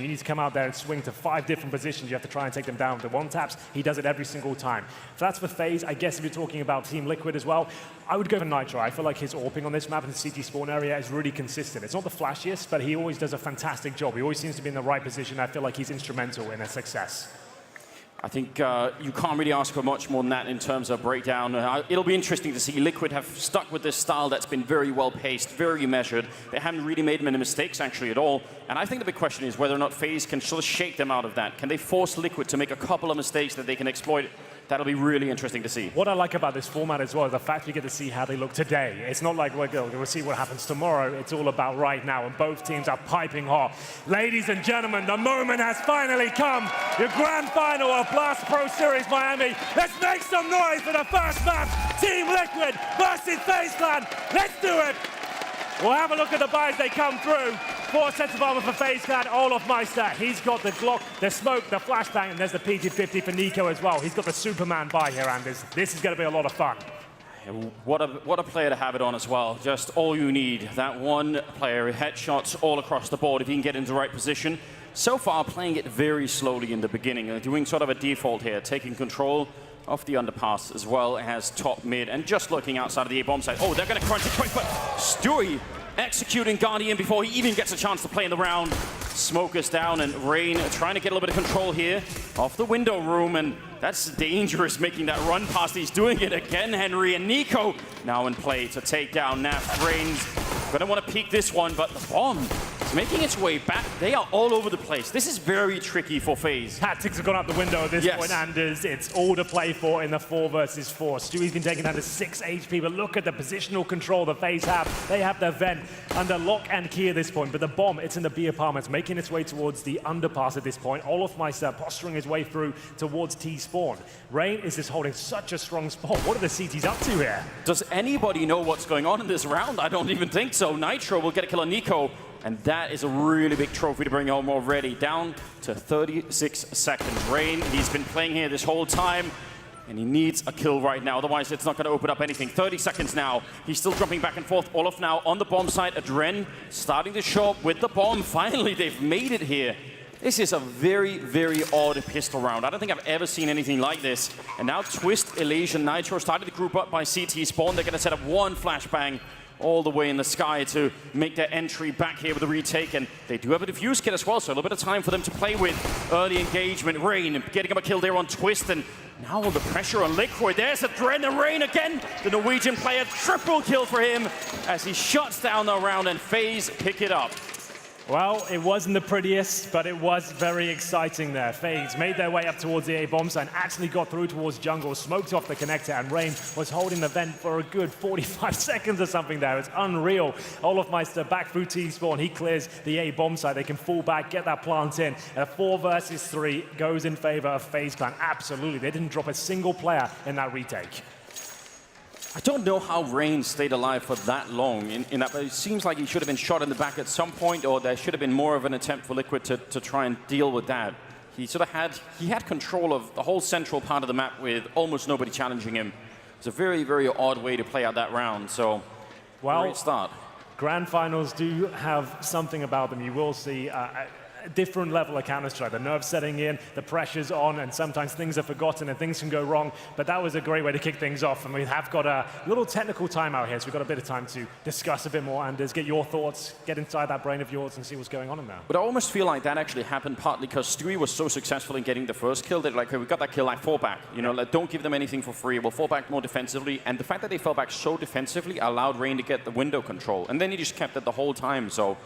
You need to come out there and swing to 5 different positions. You have to try and take them down with the one-taps. He does it every single time. So that's for FaZe. I guess if you're talking about Team Liquid as well, I would go for Nitro. I feel like his AWPing on this map in the CT spawn area is really consistent. It's not the flashiest, but he always does a fantastic job. He always seems to be in the right position. I feel like he's instrumental in their success. I think you can't really ask for much more than that in terms of breakdown. It'll be interesting to see. Liquid have stuck with this style that's been very well paced, very measured. They haven't really made many mistakes actually at all. And I think the big question is whether or not FaZe can sort of shake them out of that. Can they force Liquid to make a couple of mistakes that they can exploit? That'll be really interesting to see. What I like about this format as well is the fact we get to see how they look today. It's not like we're going to see what happens tomorrow. It's all about right now, and both teams are piping hot. Ladies and gentlemen, the moment has finally come. Your grand final of Blast Pro Series Miami. Let's make some noise for the first match. Team Liquid versus FaZe Clan. Let's do it. We'll have a look at the buys they come through. 4 sets of armor for FaZe Clan, Olaf Meister. He's got the Glock, the smoke, the flashbang, and there's the PT-50 for Nico as well. He's got the Superman buy here, Anders. This is going to be a lot of fun. What a player to have it on as well. Just all you need. That one player, headshots all across the board if he can get into the right position. So far, playing it very slowly in the beginning, doing sort of a default here, taking control of the underpass as well as top mid, and just looking outside of the A-bomb side. Oh, they're going to crunch it quick, but Stewie executing Guardian before he even gets a chance to play in the round. Smoke is down, and Rain trying to get a little bit of control here off the window room, and that's dangerous, making that run past. He's doing it again, Henry, and Nico now in play to take down Naf. Rain's going to want to peek this one, but the bomb is making its way back. They are all over the place. This is very tricky for FaZe. Tactics have gone out the window at this point, Anders. It's all to play for in the 4 versus 4. Stewie's been taken down to 6 HP, but look at the positional control the FaZe have. They have their vent under lock and key at this point, but the bomb, it's in the B apartments, making its way towards the underpass at this point. Olaf Meister posturing his way through towards T spawn. Rain is just holding such a strong spot. What are the CTs up to here? Does anybody know what's going on in this round? I don't even think so. Nitro will get a kill on Nico, and that is a really big trophy to bring home already. Down to 36 seconds. Rain, he's been playing here this whole time, and he needs a kill right now. Otherwise, it's not going to open up anything. 30 seconds now. He's still jumping back and forth. Olaf now on the bomb side. Adren starting to show up with the bomb. Finally, they've made it here. This is a very, very odd pistol round. I don't think I've ever seen anything like this. And now Twist, Elysian, Nitro started to group up by CT spawn. They're going to set up one flashbang all the way in the sky to make their entry back here with the retake. And they do have a defuse kit as well, so a little bit of time for them to play with. Early engagement. Rain getting him a kill there on Twist, and now all the pressure on Liquid. There's Adren and Rain again. The Norwegian player, triple kill for him as he shuts down the round, and FaZe pick it up. Well, it wasn't the prettiest, but it was very exciting there. FaZe made their way up towards the A-bomb site and actually got through towards jungle, smoked off the connector, and Rain was holding the vent for a good 45 seconds or something there. It's unreal. Olaf Meister back through T-spawn. He clears the A-bomb site. They can fall back, get that plant in. And a 4 versus 3 goes in favor of FaZe Clan. Absolutely. They didn't drop a single player in that retake. I don't know how Rain stayed alive for that long in that, but it seems like he should have been shot in the back at some point, or there should have been more of an attempt for Liquid to try and deal with that. He sort of had control of the whole central part of the map with almost nobody challenging him. It's a very, very odd way to play out that round, so great start. Grand finals do have something about them. You will see a different level of Counter-Strike. The nerves setting in, the pressure's on, and sometimes things are forgotten and things can go wrong. But that was a great way to kick things off. And we have got a little technical timeout here, so we've got a bit of time to discuss a bit more. Anders, get your thoughts, get inside that brain of yours and see what's going on in there. But I almost feel like that actually happened partly because Stewie was so successful in getting the first kill that, like, okay, we got that kill, like, fall back. You know, like, don't give them anything for free. We'll fall back more defensively. And the fact that they fell back so defensively allowed Rain to get the window control. And then he just kept it the whole time, so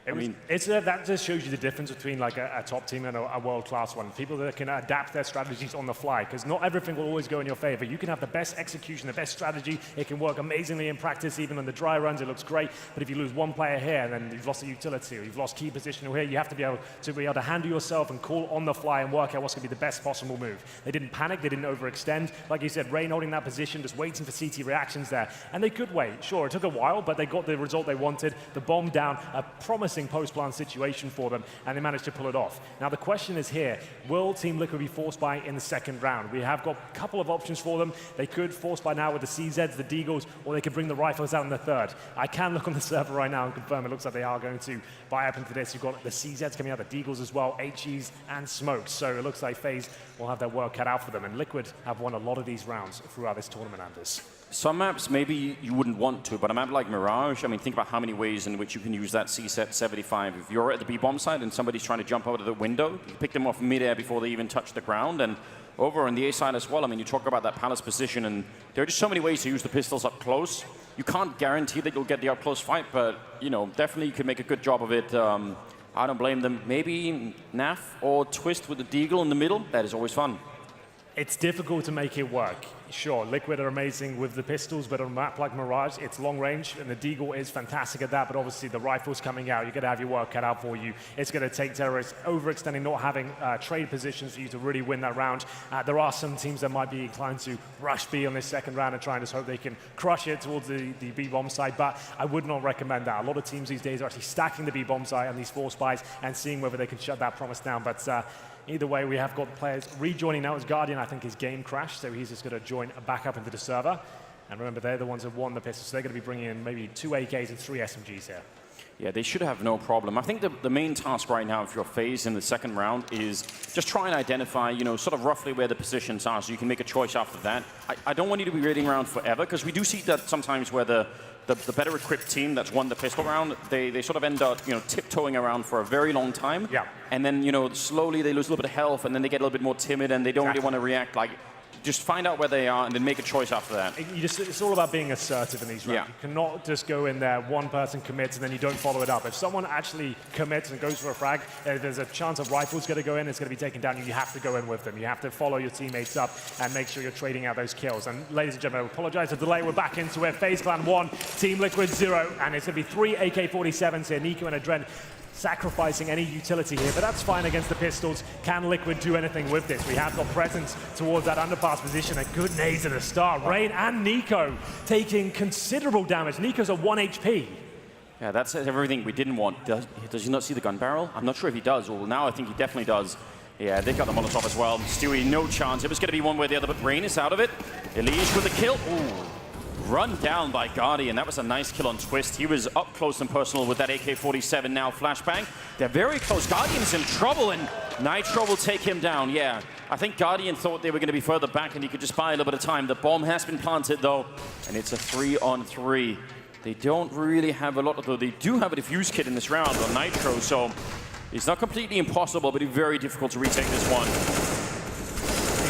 that just shows you the difference between like a top team and a world-class one. People that can adapt their strategies on the fly, because not everything will always go in your favor. You can have the best execution, the best strategy. It can work amazingly in practice, even on the dry runs. It looks great. But if you lose one player here, then you've lost a utility, or you've lost key position here, you have to be able to handle yourself and call on the fly and work out what's going to be the best possible move. They didn't panic. They didn't overextend. Like you said, Rain holding that position, just waiting for CT reactions there. And they could wait. Sure, it took a while, but they got the result they wanted. The bomb down, a promising promising post-plant situation for them, and they managed to pull it off. Now the question is here, will Team Liquid be forced by in the second round? We have got a couple of options for them. They could force by now with the CZs, the Deagles, or they could bring the rifles out in the third. I can look on the server right now and confirm it looks like they are going to buy up into this. You've got the CZs coming out, the Deagles as well, HEs and Smokes. So it looks like FaZe will have their work cut out for them, and Liquid have won a lot of these rounds throughout this tournament, Anders. Some maps maybe you wouldn't want to, but a map like Mirage, I mean, think about how many ways in which you can use that CSET 75. If you're at the B-bomb side and somebody's trying to jump out of the window, you pick them off mid-air before they even touch the ground. And over on the A side as well, I mean, you talk about that palace position, and there are just so many ways to use the pistols up close. You can't guarantee that you'll get the up-close fight, but, you know, definitely you can make a good job of it. I don't blame them. Maybe Naf or Twist with the Deagle in the middle. That is always fun. It's difficult to make it work. Sure, Liquid are amazing with the pistols, but on a map like Mirage, it's long range, and the Deagle is fantastic at that, but obviously the rifle's coming out, you're going to have your work cut out for you. It's going to take terrorists overextending, not having trade positions for you to really win that round. There are some teams that might be inclined to rush B on this second round and try and just hope they can crush it towards the B-bomb side, but I would not recommend that. A lot of teams these days are actually stacking the B-bomb side on these 4 spies and seeing whether they can shut that promise down, but either way, we have got the players rejoining now as Guardian. I think his game crashed, so he's just going to join back up into the server. And remember, they're the ones who won the pistols, so they're going to be bringing in maybe 2 AKs and 3 SMGs here. Yeah, they should have no problem. I think the main task right now, if you're FaZe in the second round, is just try and identify, you know, sort of roughly where the positions are, so you can make a choice after that. I don't want you to be raiding around forever, because we do see that sometimes where the better equipped team that's won the pistol round, they sort of end up, you know, tiptoeing around for a very long time. Yeah. And then, you know, slowly they lose a little bit of health, and then they get a little bit more timid, and they don't really want to react. Like, just find out where they are and then make a choice after that. It's all about being assertive in these rounds. Yeah. You cannot just go in there, one person commits, and then you don't follow it up. If someone actually commits and goes for a frag, there's a chance of rifles going to go in, it's going to be taken down, and you have to go in with them. You have to follow your teammates up and make sure you're trading out those kills. And ladies and gentlemen, I apologize for the delay. We're back into it. FaZe Clan 1, Team Liquid 0, and it's going to be 3 AK-47s here. Nico and Adren sacrificing any utility here, but that's fine against the pistols. Can Liquid do anything with this? We have got presence towards that underpass position. A good nades at the start. Rain and Nico taking considerable damage. Nico's at 1 HP. Yeah, that's everything we didn't want. Does he not see the gun barrel? I'm not sure if he does. Well, now I think he definitely does. Yeah, they got the Molotov as well. Stewie, no chance. It was going to be one way or the other, but Rain is out of it. Elige with the kill. Ooh. Run down by Guardian. That was a nice kill on Twist. He was up close and personal with that AK-47 now. Flashbang. They're very close. Guardian's in trouble, and Nitro will take him down. Yeah, I think Guardian thought they were going to be further back, and he could just buy a little bit of time. The bomb has been planted, though, and it's a 3-on-3. They don't really have a lot, though. They do have a defuse kit in this round on Nitro, so it's not completely impossible, but it's very difficult to retake this one.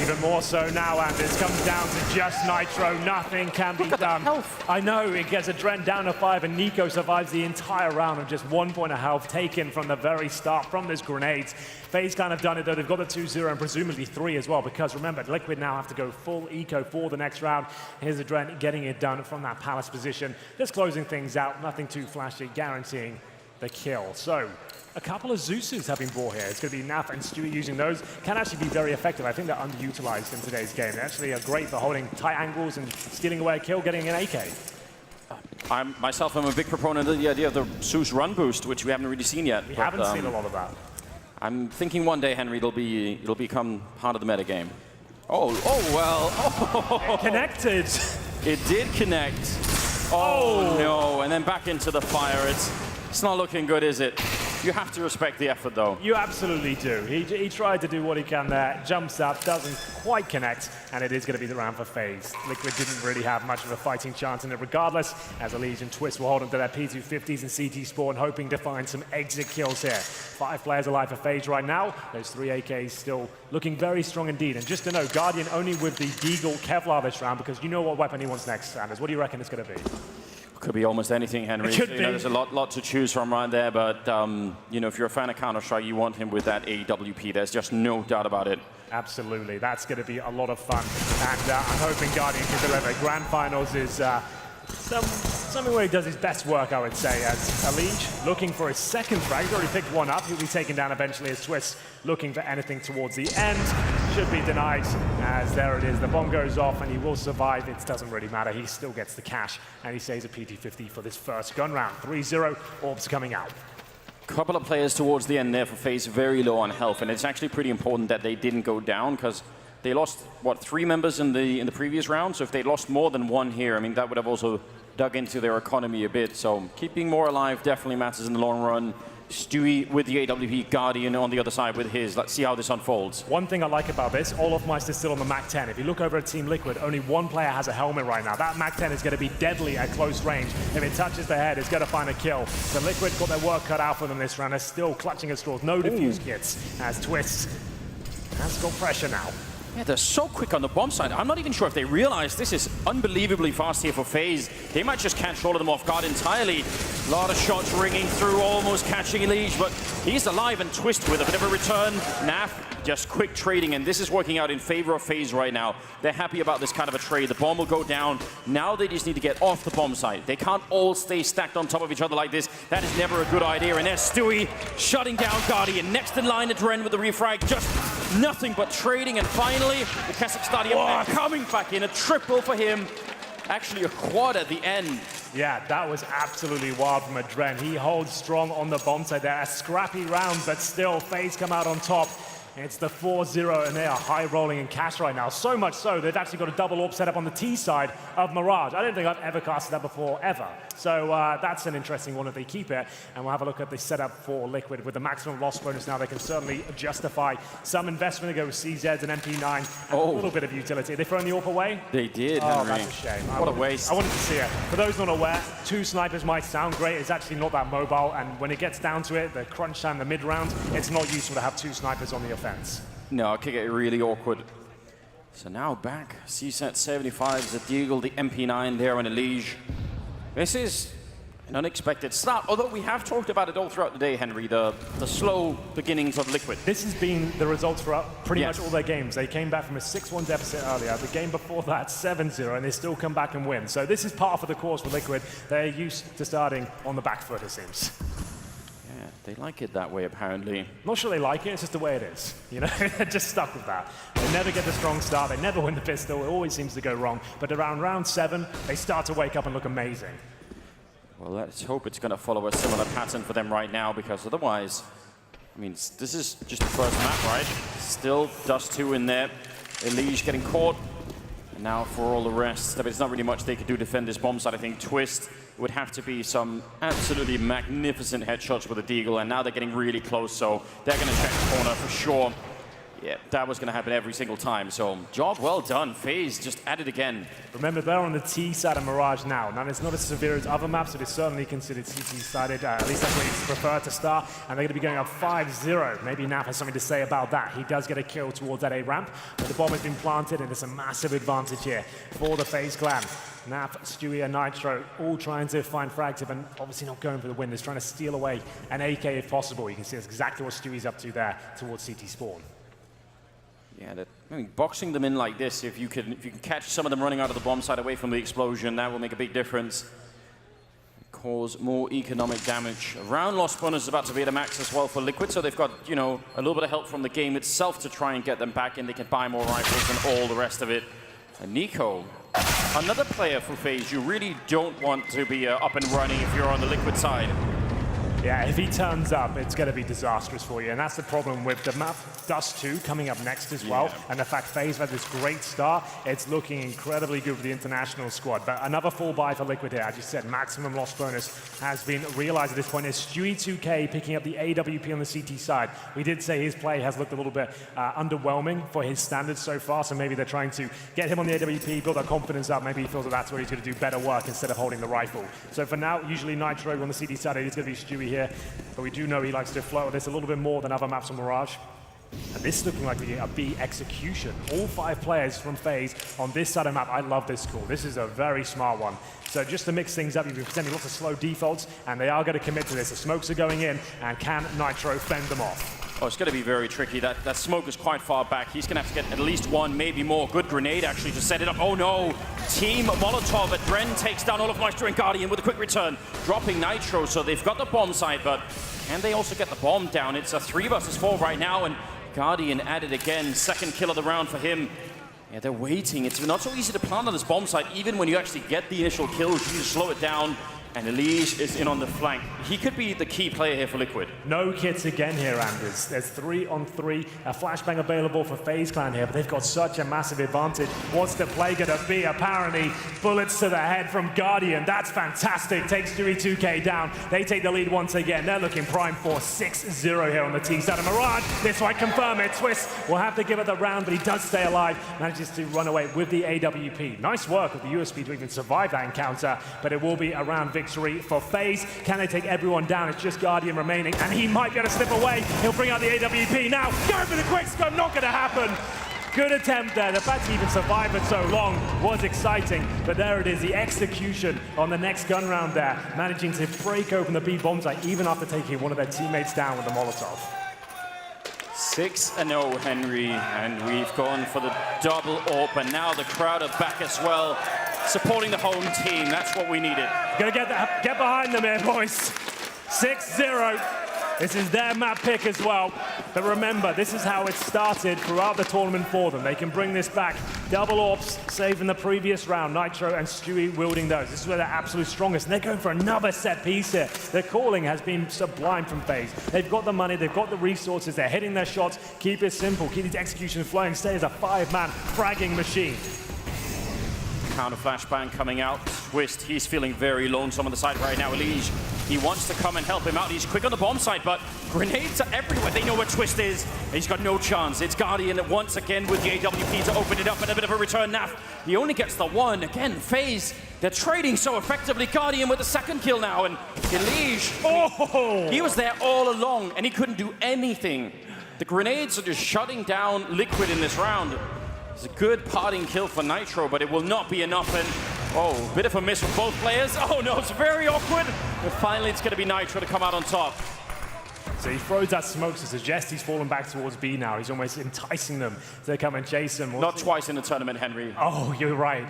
Even more so now, and it comes down to just Nitro. Nothing can be done. I know, it gets Adren down to 5, and Nico survives the entire round of just 1 point of health taken from the very start from those grenades. FaZe kind of done it, though. They've got the 2-0 and presumably 3 as well, because remember, Liquid now have to go full eco for the next round. Here's Adren getting it done from that palace position. Just closing things out, nothing too flashy, guaranteeing the kill. So, a couple of Zeuses have been brought here. It's going to be Naf and Stewie using those. Can actually be very effective. I think they're underutilized in today's game. They actually are great for holding tight angles and stealing away a kill, getting an AK. I'm a big proponent of the idea of the Zeus run boost, which we haven't really seen yet. We haven't seen a lot of that. I'm thinking one day, Henry, it'll become part of the meta game. Oh well. It connected. It did connect. Oh no! And then back into the fire. It's not looking good, is it? You have to respect the effort, though. You absolutely do. He tried to do what he can there, jumps up, doesn't quite connect, and it is going to be the round for FaZe. Liquid didn't really have much of a fighting chance in it regardless, as Elige and Twist will hold on to their P250s and CT Spawn, hoping to find some exit kills here. 5 players alive for FaZe right now. Those 3 AKs still looking very strong indeed. And just to know, Guardian only with the Deagle Kevlar this round, because you know what weapon he wants next, Sanders. What do you reckon it's going to be? Could be almost anything, Henry. There's a lot to choose from right there, but you know, if you're a fan of Counter-Strike, you want him with that AWP. There's just no doubt about it. Absolutely. That's going to be a lot of fun. And I'm hoping Guardian can deliver. Grand Finals is something where he does his best work, I would say, as Elige looking for his second frag. He's already picked one up. He'll be taken down eventually as Twist looking for anything towards the end. Should be denied, as there it is. The bomb goes off and he will survive. It doesn't really matter. He still gets the cash, and he saves a PT50 for this first gun round. 3-0, orbs coming out. Couple of players towards the end there for FaZe very low on health, and it's actually pretty important that they didn't go down because they lost, what, 3 members in the previous round? So if they lost more than 1 here, I mean, that would have also dug into their economy a bit. So keeping more alive definitely matters in the long run. Stewie with the AWP, Guardian on the other side with his. Let's see how this unfolds. One thing I like about this, Olofmeister's still on the MAC-10. If you look over at Team Liquid, only 1 player has a helmet right now. That MAC-10 is going to be deadly at close range. If it touches the head, it's going to find a kill. So Liquid got their work cut out for them this round. They're still clutching at straws. No defuse kits as Twist has got pressure now. Yeah, they're so quick on the bomb side. I'm not even sure if they realize this is unbelievably fast here for FaZe. They might just catch all of them off guard entirely. A lot of shots ringing through, almost catching Elige, but he's alive and Twist with a bit of a return. Naf, just quick trading, and this is working out in favor of FaZe right now. They're happy about this kind of a trade. The bomb will go down. Now they just need to get off the bomb side. They can't all stay stacked on top of each other like this. That is never a good idea. And there's Stewie shutting down Guardian. Next in line at Dren with the refrag. Just nothing but trading, and finally, the Kazakhstani coming back in. A triple for him. Actually, a quad at the end. Yeah, that was absolutely wild from Dren. He holds strong on the bomb side there. A scrappy round, but still, FaZe come out on top. It's the 4-0, and they are high rolling in cash right now. So much so, they've actually got a double AWP set up on the T side of Mirage. I don't think I've ever casted that before, ever. So that's an interesting one if they keep it. And we'll have a look at the setup for Liquid. With the maximum loss bonus now, they can certainly justify some investment. They go with CZs and MP9 and a little bit of utility. They thrown the AWP away? They did, Oh, Henry. that's a shame. What a waste. I wanted to see it. For those not aware, 2 snipers might sound great. It's actually not that mobile. And when it gets down to it, the crunch time, the mid-round, it's not useful to have 2 snipers on the offense. No, it could get really awkward. So now back, CSAT 75 is the Deagle, the MP9 there on Elige. This is an unexpected start, although we have talked about it all throughout the day, Henry, the slow beginnings of Liquid. This has been the results for pretty much all their games. They came back from a 6-1 deficit earlier. The game before that, 7-0, and they still come back and win. So this is part of the course for Liquid. They're used to starting on the back foot, it seems. Yeah, they like it that way, apparently. Not sure they like it, it's just the way it is. You know, they're just stuck with that. They never get the strong start, they never win the pistol, it always seems to go wrong. But around round 7, they start to wake up and look amazing. Well, let's hope it's going to follow a similar pattern for them right now, because otherwise, I mean, this is just the first map, right? Still Dust 2 in there. Elige getting caught. And now for all the rest, there's not really much they could do to defend this bomb side. I think Twist would have to be some absolutely magnificent headshots with a Deagle, and now they're getting really close, so they're going to check the corner for sure. Yeah, that was going to happen every single time, so job well done. FaZe just at it again. Remember, they're on the T side of Mirage now. Now, it's not as severe as other maps, but it's certainly considered CT-sided. At least that's where you prefer to start. And they're going to be going up 5-0. Maybe Naf has something to say about that. He does get a kill towards that A ramp, but the bomb has been planted, and it's a massive advantage here for the FaZe clan. Naf, Stewie, and Nitro all trying to find frags, and obviously not going for the win. They're trying to steal away an AK if possible. You can see that's exactly what Stewie's up to there towards CT spawn. Yeah, I mean, boxing them in like this, if you can catch some of them running out of the bomb side away from the explosion, that will make a big difference. Cause more economic damage. Round loss bonus is about to be at a max as well for Liquid, so they've got, you know, a little bit of help from the game itself to try and get them back in. They can buy more rifles and all the rest of it. And Nico, another player for FaZe you really don't want to be up and running if you're on the Liquid side. Yeah, if he turns up, it's going to be disastrous for you. And that's the problem with the map Dust 2 coming up next as well. And the fact FaZe had this great start, it's looking incredibly good for the international squad. But another full buy for Liquid here. As you said, maximum loss bonus has been realized at this point. It's Stewie 2K picking up the AWP on the CT side. We did say his play has looked a little bit underwhelming for his standards so far. So maybe they're trying to get him on the AWP, build that confidence up. Maybe he feels that that's where he's going to do better work instead of holding the rifle. So for now, usually Nitro on the CT side, it is going to be Stewie here, but we do know he likes to float with this a little bit more than other maps on Mirage. And this is looking like a B execution. All 5 players from FaZe on this side of the map. I love this call. This is a very smart one. So just to mix things up, you've been presenting lots of slow defaults, and they are going to commit to this. The smokes are going in, and can Nitro fend them off? Oh, it's going to be very tricky. That smoke is quite far back. He's going to have to get at least one, maybe more. Good grenade, actually, to set it up. Oh, no. Team Molotov at Dren takes down Olofmeister and Guardian with a quick return, dropping Nitro. So they've got the bomb side, but can they also get the bomb down? It's a 3 versus 4 right now, and Guardian at it again. Second kill of the round for him. Yeah, they're waiting. It's not so easy to plant on this bomb side. Even when you actually get the initial kill, you need to slow it down. And Elige is in on the flank. He could be the key player here for Liquid. No kits again here, Anders. There's 3-on-3, a flashbang available for FaZe Clan here, but they've got such a massive advantage. What's the play gonna be? Apparently, bullets to the head from Guardian. That's fantastic. Takes Stewie 2K down. They take the lead once again. They're looking prime for 6-0 here on the T side of Mirage. This might confirm it. Twist will have to give it the round, but he does stay alive. Manages to run away with the AWP. Nice work with the USP to even survive that encounter, but it will be a round victory for FaZe. Can they take everyone down? It's just Guardian remaining, and he might be able to slip away. He'll bring out the AWP now. Go for the quick scope. Not going to happen. Good attempt there. The fact he even survived for so long was exciting, but there it is, the execution on the next gun round there, managing to break open the B bomb site even after taking one of their teammates down with the Molotov. 6-0, Henry, and we've gone for the double AWP, and now the crowd are back as well, supporting the home team. That's what we needed. Gonna get behind them here, boys. 6-0. This is their map pick as well. But remember, this is how it started throughout the tournament for them. They can bring this back. Double AWPs saved in the previous round. Nitro and Stewie wielding those. This is where they're absolute strongest. And they're going for another set piece here. Their calling has been sublime from FaZe. They've got the money, they've got the resources, they're hitting their shots. Keep it simple, keep these executions flowing. Stay as a 5-man fragging machine. Counter flashbang coming out. Twist, he's feeling very lonesome on the side right now. Elige, he wants to come and help him out. He's quick on the bomb site, but grenades are everywhere. They know where Twist is. He's got no chance. It's Guardian once again with the AWP to open it up and a bit of a return. Naf, he only gets the one. Again, FaZe, they're trading so effectively. Guardian with the second kill now, and Elige, he was there all along, and he couldn't do anything. The grenades are just shutting down Liquid in this round. It's a good parting kill for Nitro, but it will not be enough. And oh, bit of a miss from both players. Oh no, it's very awkward. But finally, it's going to be Nitro to come out on top. So he throws that smoke to suggest he's fallen back towards B now. He's almost enticing them to come and chase him. Not twice in the tournament, Henry. Oh, you're right.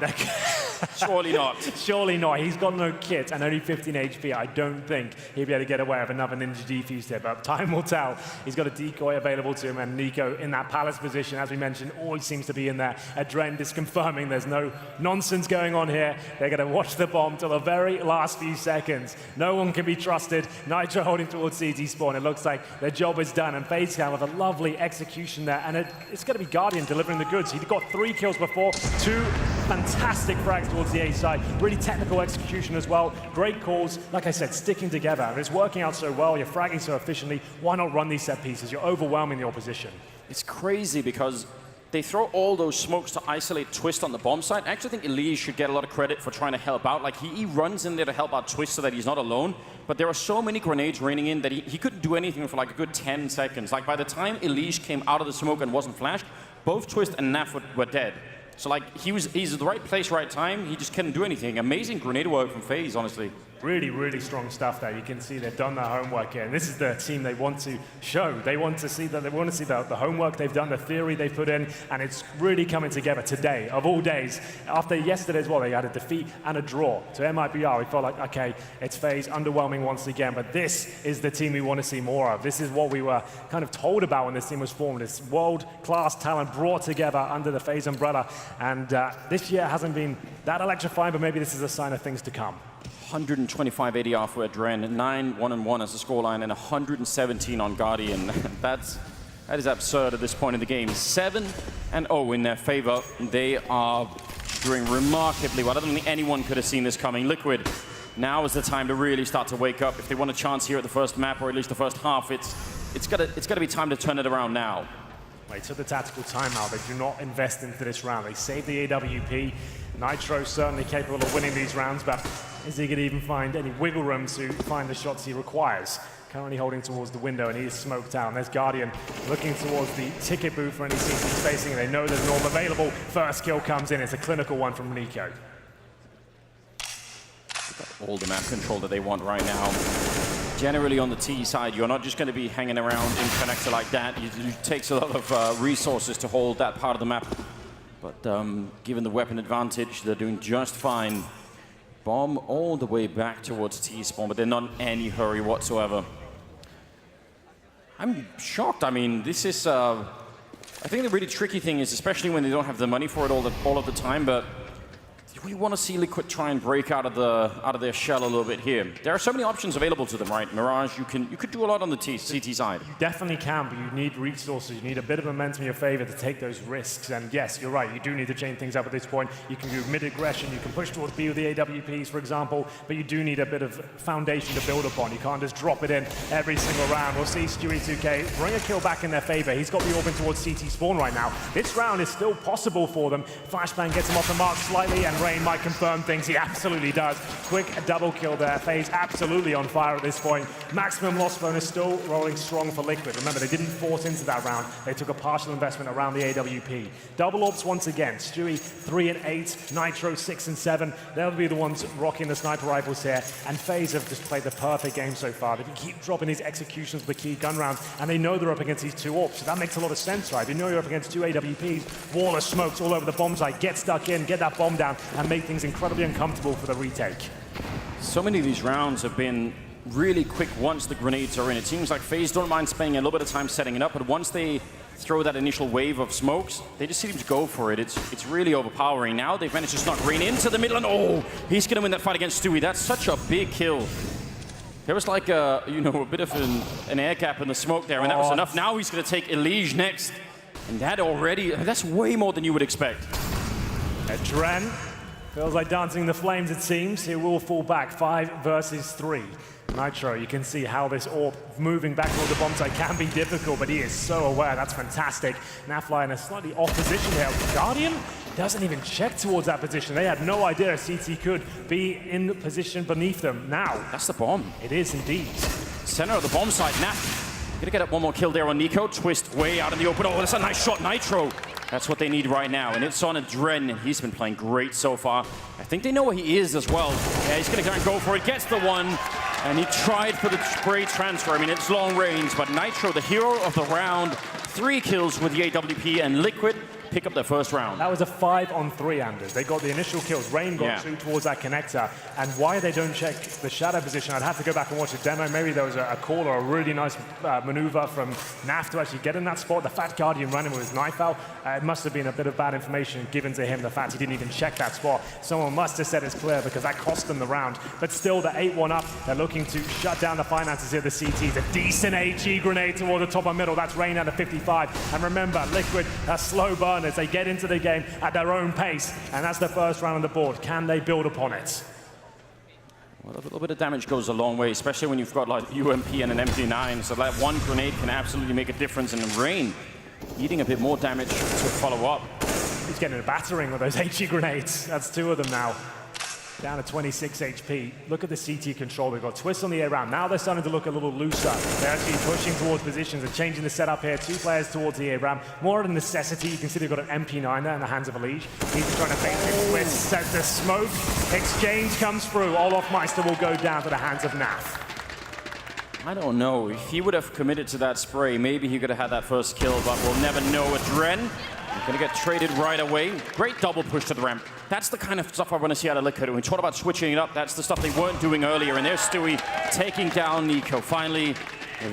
Surely not. Surely not. He's got no kit and only 15 HP. I don't think he'll be able to get away with another Ninja defuse here, but time will tell. He's got a decoy available to him, and Nico in that Palace position, as we mentioned, always seems to be in there. Adrend is confirming there's no nonsense going on here. They're going to watch the bomb till the very last few seconds. No one can be trusted. Nitro holding towards CT spawn. It looks like their job is done, and FaZe Clan with a lovely execution there, and it's going to be Guardian delivering the goods. He got 3 kills before, 2 fantastic frags towards the A side, really technical execution as well, great calls, like I said, sticking together, and it's working out so well, you're fragging so efficiently, why not run these set pieces? You're overwhelming the opposition. It's crazy because they throw all those smokes to isolate Twist on the bomb site. I actually think Elige should get a lot of credit for trying to help out. Like, he runs in there to help out Twist so that he's not alone. But there are so many grenades raining in that he couldn't do anything for like a good 10 seconds. Like, by the time Elige came out of the smoke and wasn't flashed, both Twist and Naf were dead. So, like, he's at the right place, right time. He just couldn't do anything. Amazing grenade work from FaZe, honestly. Really, really strong stuff there. You can see they've done their homework here. And this is the team they want to show. They want to see the homework they've done, the theory they've put in, and it's really coming together today, of all days. After yesterday as well, they had a defeat and a draw. So MIBR, we felt like, okay, it's FaZe, underwhelming once again, but this is the team we want to see more of. This is what we were kind of told about when this team was formed. This world-class talent brought together under the FaZe umbrella. And this year hasn't been that electrifying, but maybe this is a sign of things to come. 125 ADR for Adren, 9-1-1 as a scoreline, and 117 on Guardian. That is absurd at this point in the game. 7-0 in their favor. They are doing remarkably well. I don't think anyone could have seen this coming. Liquid, now is the time to really start to wake up. If they want a chance here at the first map, or at least the first half, it's got to be time to turn it around now. They took the tactical timeout. They do not invest into this round. They save the AWP. Nitro certainly capable of winning these rounds, but is he going to even find any wiggle room to find the shots he requires? Currently holding towards the window, and he is smoked out. And there's Guardian looking towards the ticket booth for any teams he's facing. They know there's an AWP available. First kill comes in. It's a clinical one from Nico. All the map control that they want right now. Generally on the T side, you're not just going to be hanging around in connector like that. It takes a lot of resources to hold that part of the map. But given the weapon advantage, they're doing just fine. Bomb all the way back towards T-spawn, but they're not in any hurry whatsoever. I'm shocked. I mean, this is... I think the really tricky thing is, especially when they don't have the money for it all of the time, but we want to see Liquid try and break out of their shell a little bit here. There are so many options available to them, right? Mirage, you could do a lot on the CT side. You definitely can, but you need resources. You need a bit of momentum in your favor to take those risks. And yes, you're right. You do need to chain things up at this point. You can do mid-aggression. You can push towards B with the AWPs, for example. But you do need a bit of foundation to build upon. You can't just drop it in every single round. We'll see Stewie 2K bring a kill back in their favor. He's got the orb in towards CT spawn right now. This round is still possible for them. Flashbang gets him off the mark slightly, and Rain might confirm things. He absolutely does. Quick double kill there. FaZe absolutely on fire at this point. Maximum loss bonus still rolling strong for Liquid. Remember, they didn't force into that round. They took a partial investment around the AWP. Double orbs once again. Stewie 3 and 8, Nitro 6 and 7. They'll be the ones rocking the sniper rifles here. And FaZe have just played the perfect game so far. They can keep dropping these executions with the key gun rounds, and they know they're up against these two orbs. So that makes a lot of sense, right? They know you're up against two AWPs, wall of smokes all over the bomb site. Get stuck in, get that bomb down, and make things incredibly uncomfortable for the retake. So many of these rounds have been really quick once the grenades are in. It seems like FaZe don't mind spending a little bit of time setting it up, but once they throw that initial wave of smokes, they just seem to go for it. It's really overpowering. Now they've managed to snuck Rain into the middle, and oh, he's going to win that fight against Stewie. That's such a big kill. There was like a bit of an air gap in the smoke there, and that was enough. Now he's going to take Elige next, and that's way more than you would expect. Dren feels like dancing in the flames, it seems. He will fall back, 5 versus 3. Nitro, you can see how this orb moving back toward the bomb site can be difficult, but he is so aware. That's fantastic. Nafly in a slightly off position here. Guardian doesn't even check towards that position. They had no idea CT could be in the position beneath them. Now, that's the bomb. It is indeed. Center of the bomb site. Naf gonna get up one more kill there on Nico. Twist way out in the open. Oh, that's a nice shot, Nitro. That's what they need right now, and it's on a Dren, and he's been playing great so far. I think they know where he is as well. Yeah, he's gonna try and go for it, gets the one, and he tried for the spray transfer. I mean, it's long range, but Nitro, the hero of the round, 3 kills with the AWP, and Liquid pick up their first round. That was a 5-on-3, Anders. They got the initial kills. Rain got 2 towards that connector. And why they don't check the shadow position, I'd have to go back and watch the demo. Maybe there was a call or a really nice maneuver from Naf to actually get in that spot. The fact Guardian ran him with his knife out, it must have been a bit of bad information given to him, the fact he didn't even check that spot. Someone must have said it's clear, because that cost them the round. But still, the 8-1 up, they're looking to shut down the finances here, the CTs. A decent HE grenade toward the top and middle. That's Rain at a 55. And remember, Liquid are slow burners. They get into the game at their own pace, and that's the first round on the board. Can they build upon it? Well, a little bit of damage goes a long way, especially when you've got like UMP and an MP9, so that one grenade can absolutely make a difference. In Rain eating a bit more damage to follow up. He's getting a battering with those HE grenades. That's 2 of them now. Down to 26 HP. Look at the CT control. They've got twists on the air round. Now they're starting to look a little looser. They're actually pushing towards positions and changing the setup here. 2 players towards the air round. More of a necessity. You can see they've got an MP9 there in the hands of Elige. He's trying to fake it. Twist, sets the smoke. Exchange comes through. Olofmeister will go down to the hands of Naf. I don't know. If he would have committed to that spray, maybe he could have had that first kill, but we'll never know. A Dren going to get traded right away. Great double push to the ramp. That's the kind of stuff I want to see out of Liquid. When we talk about switching it up, that's the stuff they weren't doing earlier. And there's Stewie taking down Nico. Finally,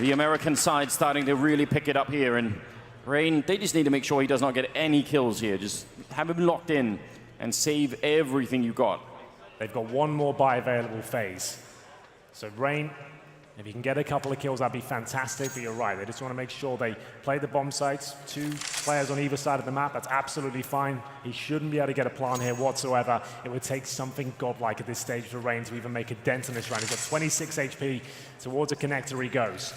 the American side starting to really pick it up here. And Rain, they just need to make sure he does not get any kills here. Just have him locked in and save everything you got. They've got 1 more buy available phase. So Rain, if you can get a couple of kills, that'd be fantastic, but you're right. They just want to make sure they play the bomb sites. 2 players on either side of the map, that's absolutely fine. He shouldn't be able to get a plant here whatsoever. It would take something godlike at this stage for Rain to even make a dent in this round. He's got 26 HP. Towards a connector he goes.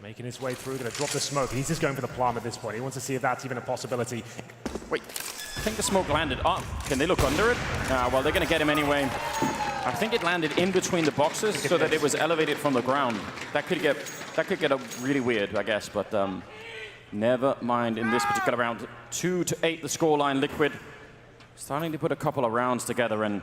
Making his way through, gonna drop the smoke. He's just going for the plant at this point. He wants to see if that's even a possibility. Wait, I think the smoke landed. Oh, can they look under it? Well, they're gonna get him anyway. I think it landed in between the boxes so that it was elevated from the ground. That could get really weird, I guess, but never mind in this particular round. 2-8 the scoreline. Liquid starting to put a couple of rounds together, and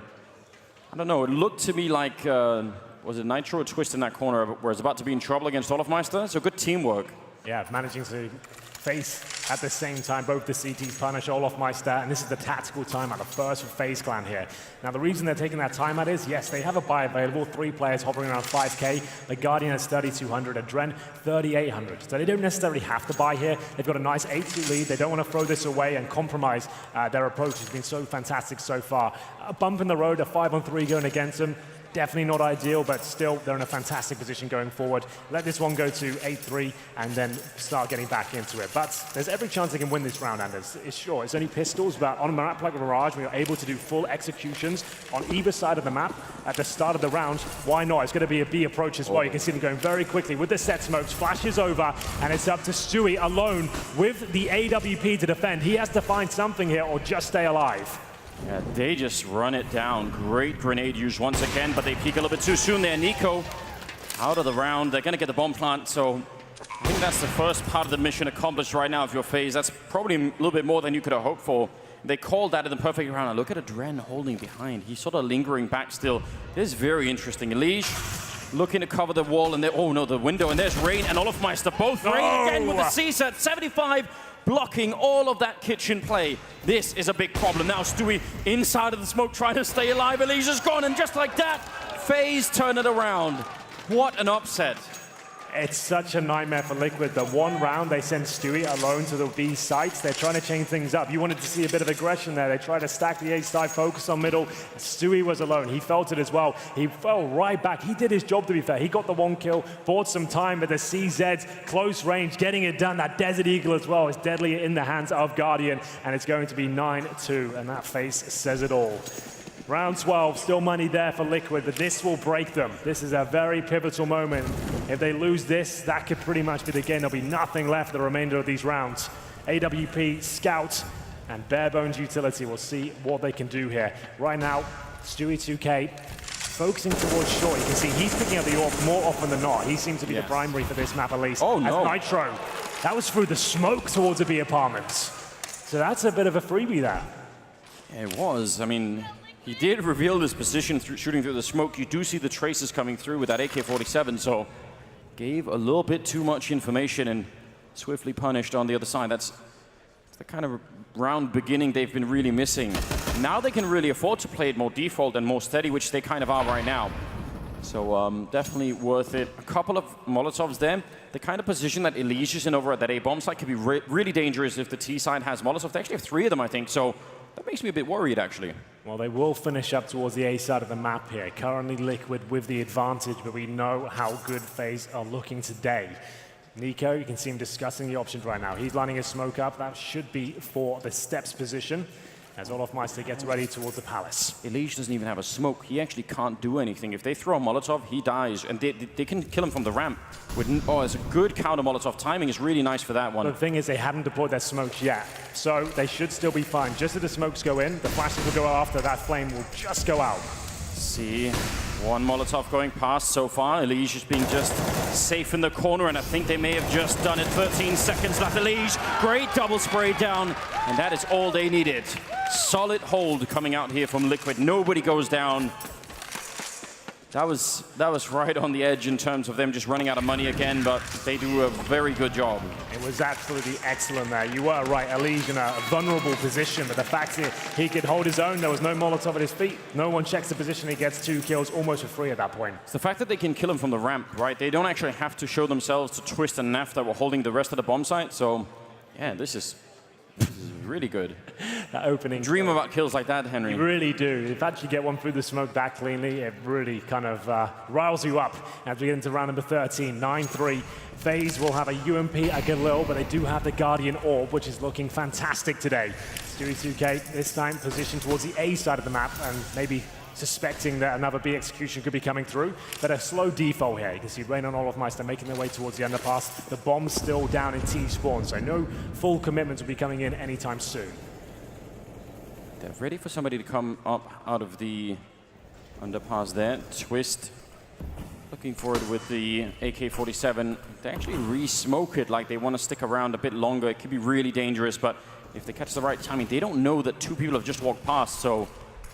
I don't know, it looked to me like, was it Nitro or Twist in that corner where it's about to be in trouble against Olofmeister? So good teamwork. Yeah, managing to face at the same time both the CTs punish Olofmeister, and this is the tactical timeout, the first for FaZe Clan here. Now the reason they're taking that timeout is, yes, they have a buy available, 3 players hovering around 5k, the Guardian has 3,200, and Dren 3,800. So they don't necessarily have to buy here. They've got a nice 8-2 lead, they don't want to throw this away and compromise their approach. Has been so fantastic so far. A bump in the road, a 5-on-3 going against them. Definitely not ideal, but still they're in a fantastic position going forward. Let this one go to 8-3 and then start getting back into it. But there's every chance they can win this round, Anders. It's sure, it's only pistols, but on a map like Mirage, we are able to do full executions on either side of the map at the start of the round. Why not? It's going to be a B approach as well. You can see them going very quickly with the set smokes, flashes over, and it's up to Stewie alone with the AWP to defend. He has to find something here or just stay alive. Yeah, they just run it down. Great grenade use once again, but they peek a little bit too soon there. Nico out of the round. They're going to get the bomb plant, so I think that's the first part of the mission accomplished right now if you're FaZe. That's probably a little bit more than you could have hoped for. They called that in the perfect round. Look at a Dren holding behind. He's sort of lingering back still. This is very interesting. Elige looking to cover the wall, and oh no, the window, and there's Rain and Olofmeister. Both Rain again with the C-set. 75. Blocking all of that kitchen play. This is a big problem. Now Stewie inside of the smoke trying to stay alive. Elisa's gone, and just like that, FaZe turn it around. What an upset. It's such a nightmare for Liquid. The one round they send Stewie alone to the B sites. They're trying to change things up. You wanted to see a bit of aggression there. They tried to stack the A side, focus on middle. Stewie was alone. He felt it as well. He fell right back. He did his job, to be fair. He got the 1 kill, bought some time at the CZ's close range, getting it done. That Desert Eagle as well is deadly in the hands of Guardian, and it's going to be 9-2, and that face says it all. Round 12, still money there for Liquid, but this will break them. This is a very pivotal moment. If they lose this, that could pretty much be the game. There'll be nothing left the remainder of these rounds. AWP, Scout, and bare bones utility. We'll see what they can do here. Right now, Stewie 2K focusing towards short. You can see he's picking up the AWP more often than not. He seems to be the primary for this map at least. Oh no. As Nitro, that was through the smoke towards the B apartments. So that's a bit of a freebie there. Yeah, it was. I mean, he did reveal his position shooting through the smoke. You do see the traces coming through with that AK-47, so gave a little bit too much information and swiftly punished on the other side. That's the kind of round beginning they've been really missing. Now they can really afford to play it more default and more steady, which they kind of are right now. So definitely worth it. A couple of Molotovs there. The kind of position that Elige is in over at that A-bomb site could be really dangerous if the T side has Molotov. They actually have 3 of them, I think, so that makes me a bit worried, actually. Well, they will finish up towards the A side of the map here. Currently Liquid with the advantage, but we know how good FaZe are looking today. Nico, you can see him discussing the options right now. He's lining his smoke up. That should be for the steps position as Olofmeister gets ready towards the palace. Elige doesn't even have a smoke. He actually can't do anything. If they throw a Molotov, he dies, and they can kill him from the ramp. It's a good counter Molotov. Timing is really nice for that one. The thing is, they hadn't deployed their smokes yet, so they should still be fine. Just as the smokes go in, the flashes will go after, that flame will just go out. See, 1 Molotov going past so far. Elige is being just safe in the corner, and I think they may have just done it. 13 seconds left. Elige, great double spray down, and that is all they needed. Solid hold coming out here from Liquid. Nobody goes down. That was right on the edge in terms of them just running out of money again, but they do a very good job. It was absolutely excellent there. You were right, Elige in a vulnerable position, but the fact that he could hold his own, there was no Molotov at his feet. No one checks the position, he gets 2 kills, almost for free at that point. It's the fact that they can kill him from the ramp, right? They don't actually have to show themselves to Twist and Naf that were holding the rest of the bomb site, so yeah, this is really good. That opening. Dream about kills like that, Henry. You really do. If actually get one through the smoke back cleanly, it really kind of riles you up as we get into round number 13. 9-3. FaZe will have a UMP, a Galil, but they do have the Guardian Orb, which is looking fantastic today. Stewie 2K this time positioned towards the A side of the map and maybe suspecting that another B execution could be coming through, but a slow default here. You can see Rain and Olofmeister making their way towards the underpass. The bomb's still down in T-spawn, so no full commitments will be coming in anytime soon. They're ready for somebody to come up out of the underpass there. Twist looking for it with the AK-47. They actually re-smoke it like they want to stick around a bit longer. It could be really dangerous, but if they catch the right timing, they don't know that 2 people have just walked past, so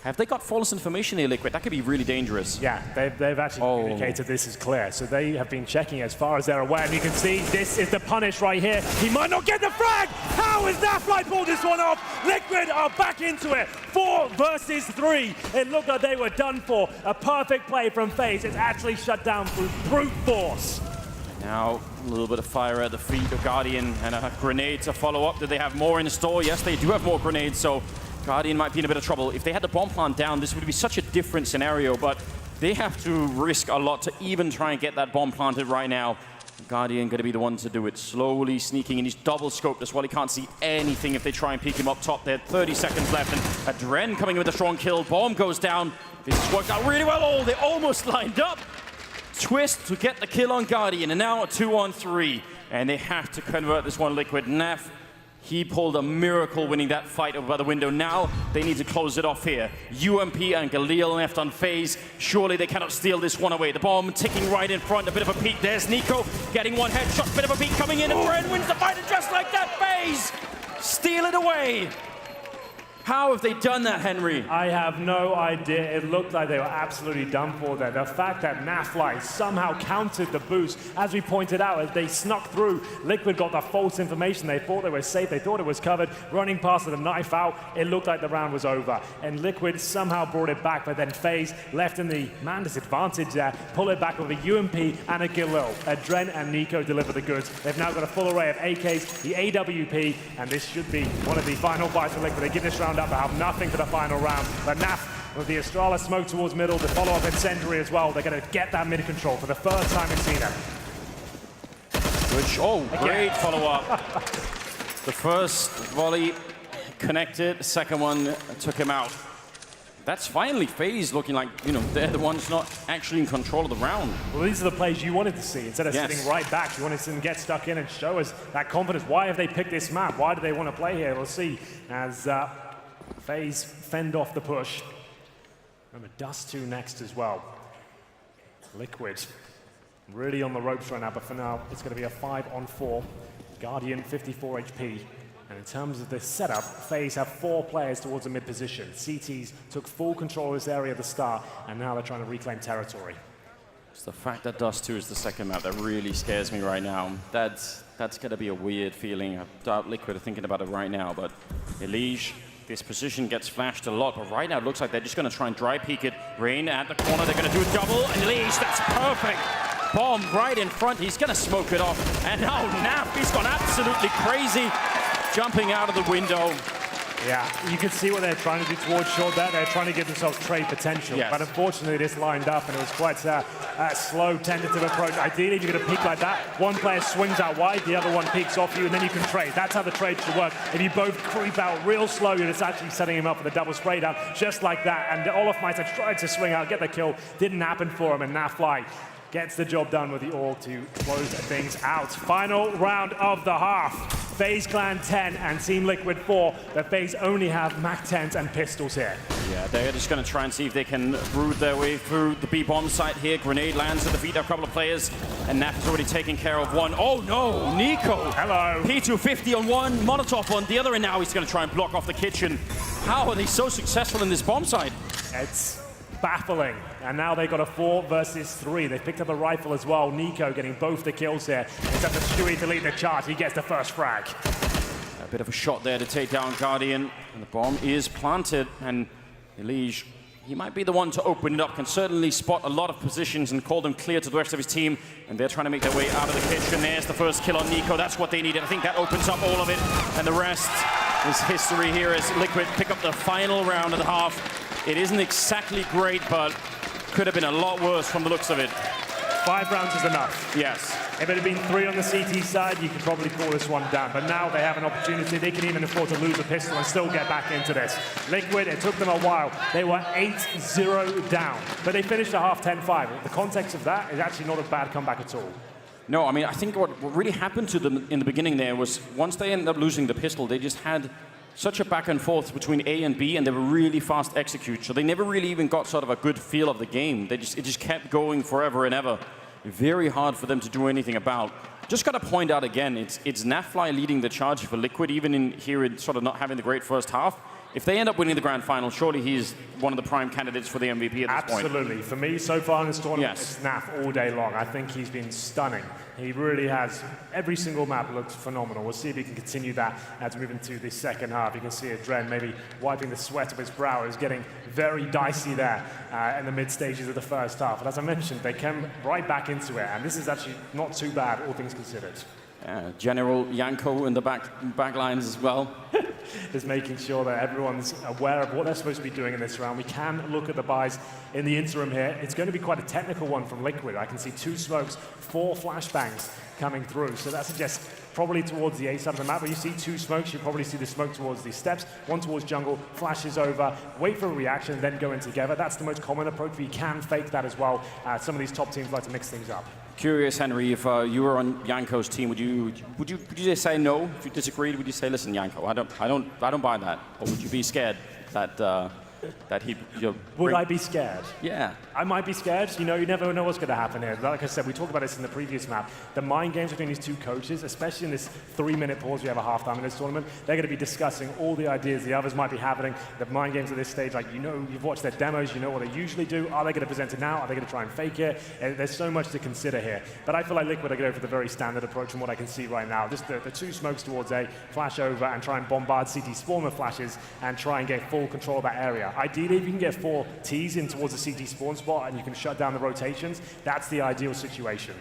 Have they got false information here, Liquid? That could be really dangerous. Yeah, they've actually communicated this is clear. So they have been checking as far as they're aware. And you can see this is the punish right here. He might not get the frag. How is Nafly pulled this one off? Liquid are back into it. 4 versus 3. It looked like they were done for. A perfect play from FaZe. It's actually shut down through brute force. Now, a little bit of fire at the feet of Guardian and a grenade to follow up. Do they have more in store? Yes, they do have more grenades, so Guardian might be in a bit of trouble. If they had the bomb plant down, this would be such a different scenario, but they have to risk a lot to even try and get that bomb planted right now. Guardian going to be the one to do it, slowly sneaking in. He's double scoped as well. He can't see anything if they try and peek him up top. There 30 seconds left, and Adren coming in with a strong kill. Bomb goes down. This has worked out really well. Oh, they almost lined up. Twist to get the kill on Guardian, and now a 2-on-3. And they have to convert this one, Liquid. Naf, he pulled a miracle winning that fight over by the window. Now they need to close it off here. UMP and Galil left on FaZe. Surely they cannot steal this one away. The bomb ticking right in front. A bit of a peek. There's Nico getting one headshot. Bit of a peek coming in. And Bren wins the fight. And just like that, FaZe steal it away. How have they done that, Henry? I have no idea. It looked like they were absolutely done for there. The fact that Nafly somehow countered the boost, as we pointed out, as they snuck through, Liquid got the false information. They thought they were safe. They thought it was covered. Running past with a knife out, it looked like the round was over. And Liquid somehow brought it back, but then FaZe left in the man disadvantage there, pull it back with a UMP and a Galil. Adren and Nico deliver the goods. They've now got a full array of AKs, the AWP, and this should be one of the final fights for Liquid. They give this round up, but have nothing for the final round. But Naf, with the Astralis smoke towards middle, the follow-up incendiary as well, they're going to get that mid control for the first time in Cena. Great follow-up. The first volley connected, the second one took him out. That's finally FaZe looking like, you know, they're the ones not actually in control of the round. Well, these are the plays you wanted to see. Instead of sitting right back, you wanted to see them get stuck in and show us that confidence. Why have they picked this map? Why do they want to play here? We'll see as FaZe fend off the push. Remember, Dust 2 next as well. Liquid really on the ropes right now, but for now, it's going to be a 5-on-4. Guardian, 54 HP. And in terms of the setup, FaZe have 4 players towards the mid position. CTs took full control of this area at the start, and now they're trying to reclaim territory. It's the fact that Dust 2 is the second map that really scares me right now. That's going to be a weird feeling. I doubt Liquid are thinking about it right now, but Elige, this position gets flashed a lot, but right now it looks like they're just going to try and dry peek it. Rain at the corner, they're going to do a double, and Elige, that's perfect. Bomb right in front, he's going to smoke it off. And now Naf, he's gone absolutely crazy, jumping out of the window. Yeah, you can see what they're trying to do towards short there. They're trying to give themselves trade potential. Yes. But unfortunately, this lined up, and it was quite a slow, tentative approach. Ideally, if you're going to peek like that, one player swings out wide, the other one peeks off you, and then you can trade. That's how the trade should work. If you both creep out real slow, you're just actually setting him up for the double spray down, just like that. And Olofmeister tried to swing out, get the kill. Didn't happen for him, and Nafly gets the job done with the AWP to close things out. Final round of the half. FaZe Clan 10 and Team Liquid 4, but FaZe only have MAC-10s and pistols here. Yeah, they're just going to try and see if they can brood their way through the B-bomb site here. Grenade lands at the feet of a couple of players, and Naf is already taking care of one. Oh no, Nico! Hello. P250 on one, Molotov on the other, and now he's going to try and block off the kitchen. How are they so successful in this bomb site? It's baffling. And now they've got a 4 versus 3. They picked up a rifle as well. Nico getting both the kills here. It's up to Stewie to lead the charge. He gets the first frag. A bit of a shot there to take down Guardian. And the bomb is planted. And Elige, he might be the one to open it up. Can certainly spot a lot of positions and call them clear to the rest of his team. And they're trying to make their way out of the kitchen. There's the first kill on Nico. That's what they needed. I think that opens up all of it. And the rest is history here as Liquid pick up the final round of the half. It isn't exactly great, but could have been a lot worse from the looks of it. 5 rounds is enough. Yes. If it had been 3 on the CT side, you could probably pull this one down. But now they have an opportunity. They can even afford to lose a pistol and still get back into this. Liquid, it took them a while. They were 8-0 down. But they finished the half 10-5. The context of that is actually not a bad comeback at all. No, I mean, I think what really happened to them in the beginning there was once they ended up losing the pistol, they just had such a back and forth between A and B, and they were really fast execute. So they never really even got sort of a good feel of the game. It just kept going forever and ever. Very hard for them to do anything about. Just got to point out again, it's Nafly leading the charge for Liquid, even in here in sort of not having the great first half. if they end up winning the grand final, surely he's one of the prime candidates for the MVP at this point. Absolutely. For me, so far in this tournament, Yes. it's Naf all day long. I think he's been stunning. He really has. Every single map looks phenomenal. We'll see if he can continue that as we move into the second half. You can see Adren maybe wiping the sweat of his brow. It was getting very dicey there in the mid stages of the first half. But as I mentioned, they came right back into it. And this is actually not too bad, all things considered. General Yanko in the back lines as well. Is making sure that everyone's aware of what they're supposed to be doing in this round. We can look at the buys in the interim here. It's going to be quite a technical one from Liquid. I can see 2 smokes, 4 flashbangs coming through. So that suggests probably towards the A side of the map. But you see 2 smokes, you probably see the smoke towards the steps, 1 towards jungle, flashes over, wait for a reaction, then go in together. That's the most common approach, but you can fake that as well. Some of these top teams like to mix things up. Curious, Henry, if you were on Yanko's team, would you just say no? If you disagreed, would you say, listen, Yanko, I don't buy that, or would you be scared that he? Would I be scared? Yeah. I might be scared. You never know what's going to happen here. Like I said, we talked about this in the previous map. The mind games between these 2 coaches, especially in this 3-minute pause we have a halftime in this tournament, they're going to be discussing all the ideas the others might be having. The mind games at this stage, like you've watched their demos, you know what they usually do. Are they going to present it now? Are they going to try and fake it? There's so much to consider here. But I feel like Liquid are going to go for the very standard approach from what I can see right now. Just the 2 smokes towards A, flash over and try and bombard CT spawn with flashes and try and get full control of that area. Ideally, if you can get 4 Ts in towards the CT spawn spot and you can shut down the rotations, that's the ideal situation.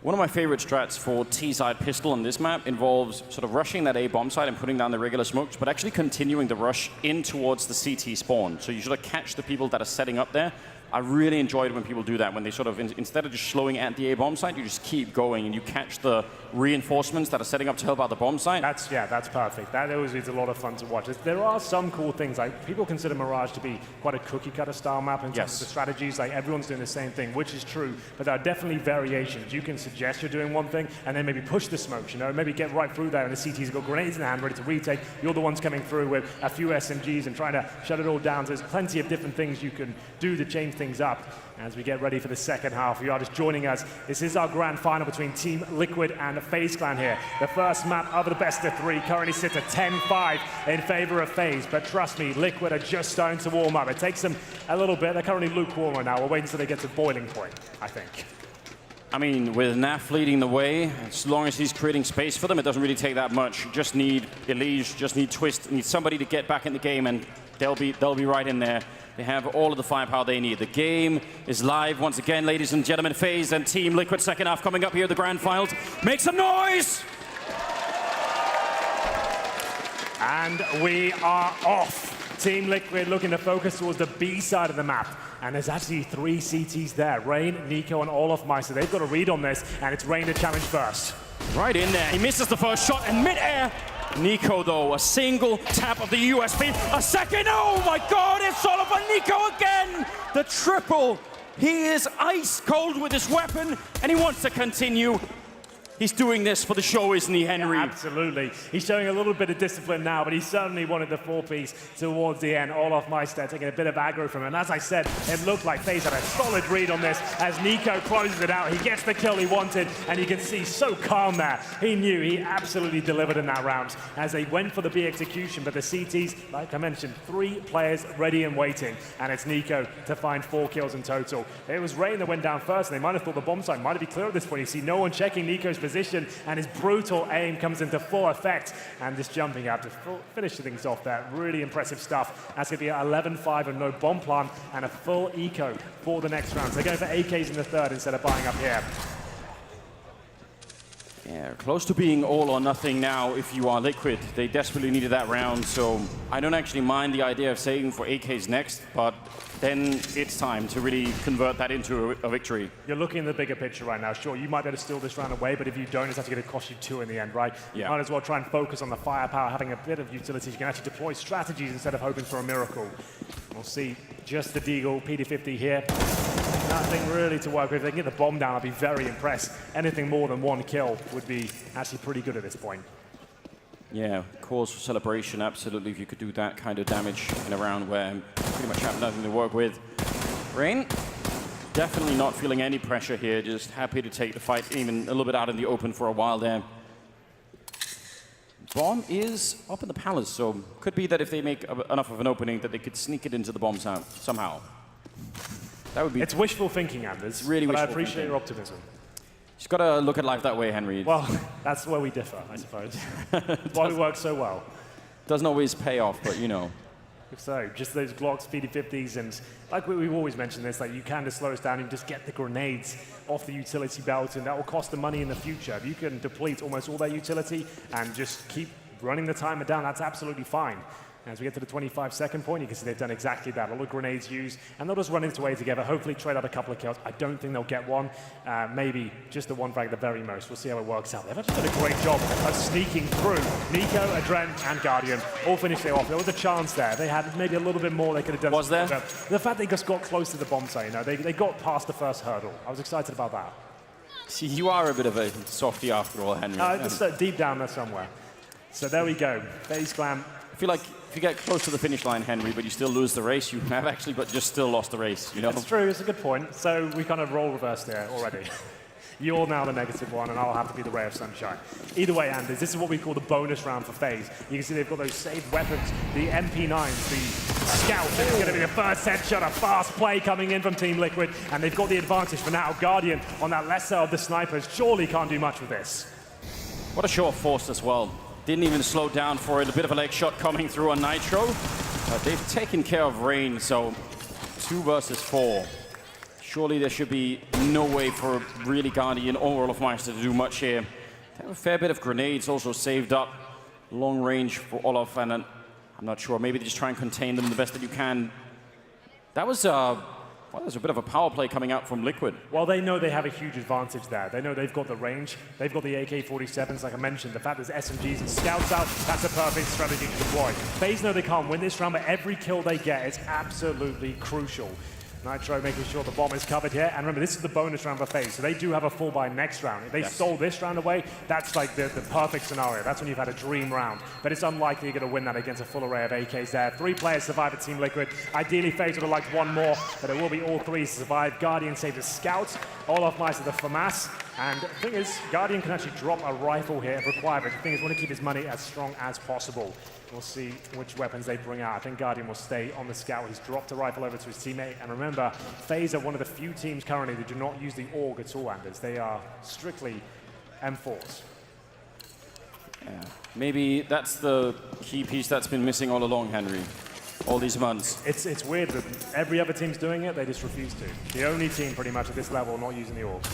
One of my favorite strats for T-side pistol on this map involves sort of rushing that A bomb side and putting down the regular smokes, but actually continuing the rush in towards the CT spawn. So you sort of catch the people that are setting up there. I really enjoyed when people do that, when they sort of, instead of just slowing at the A bomb site, you just keep going and you catch the reinforcements that are setting up to help out the bomb site. That's perfect. That always is a lot of fun to watch. There are some cool things. Like people consider Mirage to be quite a cookie cutter style map in terms of the strategies. Like everyone's doing the same thing, which is true. But there are definitely variations. You can suggest you're doing one thing and then maybe push the smokes. Maybe get right through there and the CT's got grenades in hand ready to retake. You're the ones coming through with a few SMGs and trying to shut it all down. So there's plenty of different things you can do to change things up. As we get ready for the second half, you are just joining us. This is our grand final between Team Liquid and FaZe Clan here. The first map of the best of 3 currently sits at 10-5 in favor of FaZe. But trust me, Liquid are just starting to warm up. It takes them a little bit. They're currently lukewarm right now. We'll wait until they get to boiling point, I think. I mean, with Naf leading the way, as long as he's creating space for them, it doesn't really take that much. You just need Elige, just need Twist, need somebody to get back in the game, and they'll be right in there. They have all of the firepower they need. The game is live once again, ladies and gentlemen. FaZe and Team Liquid second half coming up here, the grand finals. Make some noise! And we are off. Team Liquid looking to focus towards the B side of the map. And there's actually 3 CTs there. Rain, Nico, and Olaf Meister. They've got a read on this, and it's Rain to challenge first. Right in there. He misses the first shot in mid-air. Nico, though, a single tap of the USP. A second. Oh, my God. It's all over Nico again. The triple. He is ice cold with his weapon, and he wants to continue. He's doing this for the show, isn't he, Henry? Yeah, absolutely. He's showing a little bit of discipline now, but he certainly wanted the 4-piece towards the end. Olaf Meister taking a bit of aggro from him. And as I said, it looked like FaZe had a solid read on this as Nico closes it out. He gets the kill he wanted, and you can see so calm there. He knew he absolutely delivered in that round as they went for the B execution. But the CTs, like I mentioned, 3 players ready and waiting, and it's Nico to find 4 kills in total. It was Rain that went down first, and they might have thought the bomb site might have been clear at this point. You see no one checking Nico's position, and his brutal aim comes into full effect. And this jumping out to finish things off there. Really impressive stuff. That's going to be 11-5 and no bomb plant and a full eco for the next round. So they're going for AKs in the third instead of buying up here. Yeah, close to being all or nothing now if you are Liquid. They desperately needed that round, so I don't actually mind the idea of saving for AKs next, but then it's time to really convert that into a victory. You're looking at the bigger picture right now. Sure, you might be able to steal this round away, but if you don't, it's actually going to cost you 2 in the end, right? Yeah. You might as well try and focus on the firepower, having a bit of utility. You can actually deploy strategies instead of hoping for a miracle. We'll see just the Deagle, PD50 here. Nothing really to work with. If they can get the bomb down, I'd be very impressed. Anything more than 1 kill would be actually pretty good at this point. Yeah, cause for celebration, absolutely, if you could do that kind of damage in a round where you pretty much have nothing to work with. Rain, definitely not feeling any pressure here, just happy to take the fight even a little bit out in the open for a while there. bomb is up in the palace, so could be that if they make enough of an opening that they could sneak it into the bomb somehow. That would be... It's wishful thinking, Anders. It's really but wishful I appreciate thinking. your optimism. Just got to look at life that way, Henry. Well, that's where we differ, I suppose. That's why we work so well. Doesn't always pay off, but you know. So, just those Glocks, PD50s, and like we've always mentioned this, like you can just slow us down and just get the grenades off the utility belt, and that will cost them money in the future. If you can deplete almost all their utility and just keep running the timer down, that's absolutely fine. As we get to the 25-second point, you can see they've done exactly that. All the grenades used, and they'll just run into A together, hopefully trade out a couple of kills. I don't think they'll get one. Maybe just the one frag at the very most. We'll see how it works out. They've actually done a great job of sneaking through. Nico, Adren, and Guardian all finished it off. There was a chance there. They had maybe a little bit more they could have done. Was there? The fact they just got close to the bomb site, you know, they got past the first hurdle. I was excited about that. See, you are a bit of a softie after all, Henry. Just deep down there somewhere. So there we go. FaZe Clan. I feel like if you get close to the finish line, Henry, but you still lose the race, you have actually but just still lost the race, you know? It's true, it's a good point. So we kind of role reversed there already. You're now the negative one, and I'll have to be the ray of sunshine. Either way, Anders, this is what we call the bonus round for FaZe. You can see they've got those saved weapons, the MP9s, the Scout. This is going to be the first headshot, a fast play coming in from Team Liquid, and they've got the advantage for now. Guardian on that lesser of the snipers surely can't do much with this. What a show of force as well. Didn't even slow down for it. A bit of a leg shot coming through on Nitro. They've taken care of Rain, so 2 versus 4. Surely there should be no way for really Guardian or Olofmeister to do much here. They have a fair bit of grenades also saved up. Long range for Olof, and I'm not sure. Maybe they just try and contain them the best that you can. That was well, there's a bit of a power play coming out from Liquid. Well, they know they have a huge advantage there. They know they've got the range. They've got the AK-47s, like I mentioned. The fact there's SMGs and scouts out, that's a perfect strategy to deploy. FaZe know they can't win this round, but every kill they get is absolutely crucial. Nitro making sure the bomb is covered here. And remember, this is the bonus round for FaZe, so they do have a full buy next round. If they stole this round away, that's like the perfect scenario. That's when you've had a dream round. But it's unlikely you're going to win that against a full array of AKs there. 3 players survive at Team Liquid. Ideally, FaZe would have liked 1 more, but it will be all 3 to survive. Guardian saved the Scout, Olofmeister the FAMAS. And the thing is, Guardian can actually drop a rifle here if required, but the thing is, want to keep his money as strong as possible. We'll see which weapons they bring out. I think Guardian will stay on the Scout. He's dropped a rifle over to his teammate. And remember, FaZe are one of the few teams currently that do not use the AUG at all, Anders. They are strictly M4s. Yeah. Maybe that's the key piece that's been missing all along, Henry. All these months. It's weird that every other team's doing it, they just refuse to. The only team pretty much at this level not using the AUG.